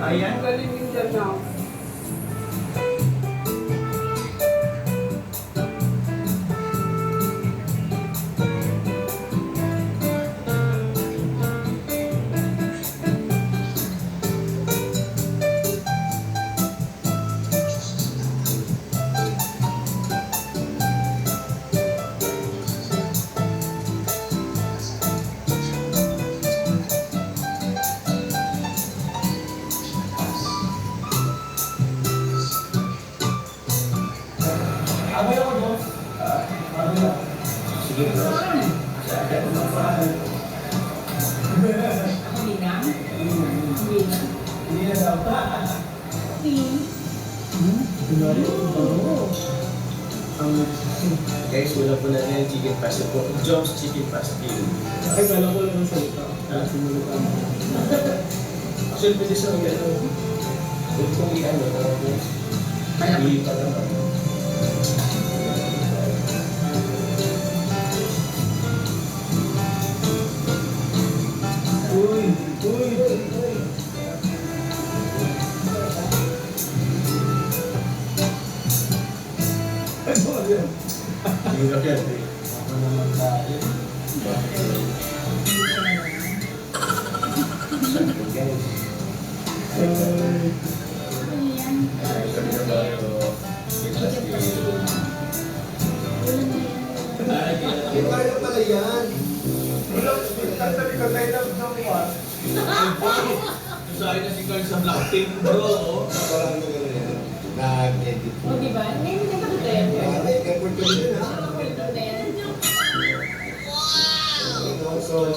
Ayan. Ang galing yung dyan na. Abay ako doon. Sige bro. Ako din na. Hindi na. Hindi na daw. Guys, wala po natin yung chicken pasta po. Jobs chicken pasta. Ay, kala ko lang ang salita. Simulat ako. Actually, pwede sa mga gano'n. Kung i-ano, hindi pa naman. Uy! Uy! Ay, bakit yan? Hirap yan. Ako naman tayo. Guys. Ay, Kami na tayo. Kaya pala yan. Sa akin na si Carl sa Blackpink bro. Parang gano'n yan. Nag-edit. O, diba? Ngayon na ito yan. Ay, effort ko rin ha. Wow! So,